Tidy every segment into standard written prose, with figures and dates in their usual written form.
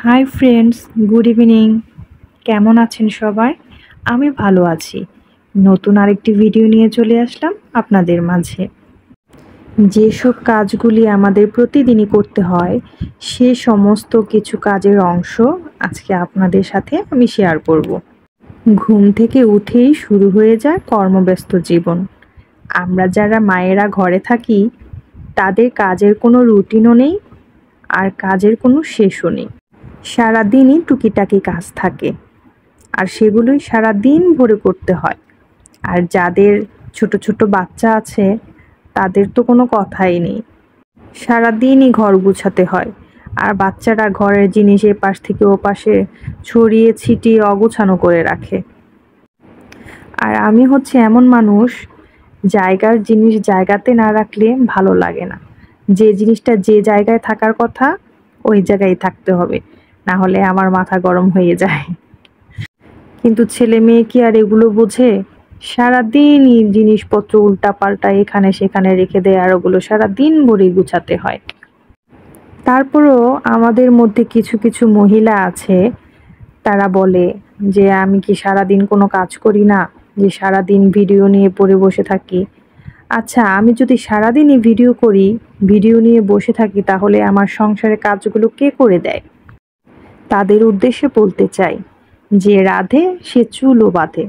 Hi friends, good evening. কেমন আছেন সবাই? আমি ভালো আছি। নতুন আরেকটি ভিডিও নিয়ে চলে আসলাম আপনাদের মাঝে। যেসব কাজগুলি আমাদের প্রতিদিনই করতে হয় সে সমস্ত কিছু কাজের অংশ আজকে আপনাদের সাথে আমি শেয়ার করব। ঘুম থেকে উঠেই শুরু হয়ে যায় কর্মব্যস্ত জীবন। আমরা যারা মায়েরা ঘরে থাকি তাদের কাজের কোনো রুটিনও নেই, আর কাজের কোনো শেষও নেই। সারাদিনই টুকিটাকি কাজ থাকে, আর সেগুলোই সারাদিন ভরে করতে হয়। আর যাদের ছোট ছোট বাচ্চা আছে তাদের তো কোনো কথাই নেই। সারাদিনই ঘর গুছাতে হয়, আর বাচ্চারা ঘরের জিনিস এপাশ থেকে ওপাশে ছড়িয়ে ছিটিয়ে অগোছানো করে রাখে। আর আমি হচ্ছে এমন মানুষ, জায়গার জিনিস জায়গাতে না রাখলে ভালো লাগে না। যে জিনিসটা যে জায়গায় থাকার কথা ওই জায়গায় থাকতে হবে, না হলে আমার মাথা গরম হয়ে যায়। কিন্তু ছেলে মেয়ে কি আর এগুলো বোঝে? সারাদিনই জিনিসপত্র উল্টাপাল্টা এখানে সেখানে রেখে দেয়, আর ওগুলো সারাদিন ভরে গুছাতে হয়। তারপরও আমাদের মধ্যে কিছু কিছু মহিলা আছে, তারা বলে যে আমি কি সারাদিন কোনো কাজ করি না, যে সারাদিন ভিডিও নিয়ে পড়ে বসে থাকি। আচ্ছা, আমি যদি সারাদিনই ভিডিও করি, ভিডিও নিয়ে বসে থাকি, তাহলে আমার সংসারের কাজগুলো কে করে দেয়? তাদের উদ্দেশ্যে বলতে চাই, যে রাধে সে চুলও বাঁধে।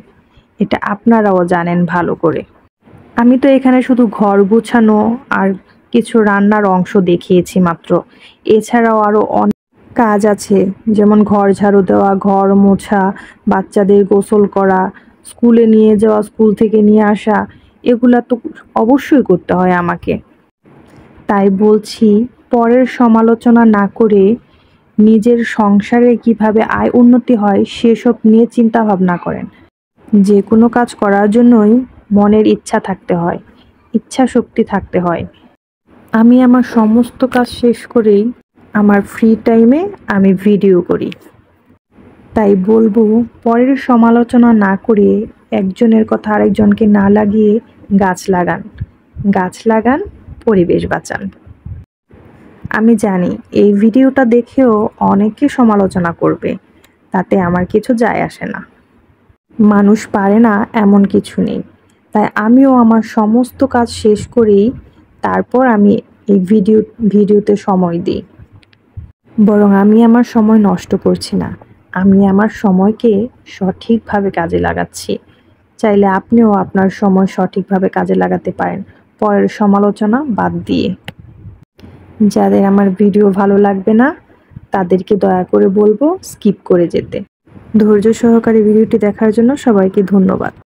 এটা আপনারাও জানেন ভালো করে। আমি তো এখানে শুধু ঘর গুছানো আর কিছু রান্নার অংশ দেখিয়েছি মাত্র। এছাড়াও আরো অনেক কাজ আছে, যেমন ঘর ঝাড়ু দেওয়া, ঘর মোছা, বাচ্চাদের গোসল করা, স্কুলে নিয়ে যাওয়া, স্কুল থেকে নিয়ে আসা। এগুলা তো অবশ্যই করতে হয় আমাকে। তাই বলছি, পরের সমালোচনা না করে নিজের সংসারে কিভাবে আয় উন্নতি হয় সেসব নিয়ে চিন্তা ভাবনা করেন। যে কোনো কাজ করার জন্যই মনের ইচ্ছা থাকতে হয়, ইচ্ছা শক্তি থাকতে হয়। আমি আমার সমস্ত কাজ শেষ করেই আমার ফ্রি টাইমে আমি ভিডিও করি। তাই বলবো, পরের সমালোচনা না করে একজনের কথা আরেকজনকে না লাগিয়ে গাছ লাগান। গাছ লাগান, পরিবেশ বাঁচান। আমি জানি এই ভিডিওটা দেখেও অনেকে সমালোচনা করবে, তাতে আমার কিছু যায় আসে না। মানুষ পারে না এমন কিছু নেই। তাই আমিও আমার সমস্ত কাজ শেষ করেই তারপর আমি এই ভিডিওতে সময় দিই। বরং আমি আমার সময় নষ্ট করছি না, আমি আমার সময়কে সঠিকভাবে কাজে লাগাচ্ছি। চাইলে আপনিও আপনার সময় সঠিকভাবে কাজে লাগাতে পারেন, পরের সমালোচনা বাদ দিয়ে। যাদের আমার ভিডিও ভালো লাগবে না তাদেরকে দয়া করে বলবো স্কিপ করে যেতে। ধৈর্য সহকারে ভিডিওটি দেখার জন্য সবাইকে ধন্যবাদ।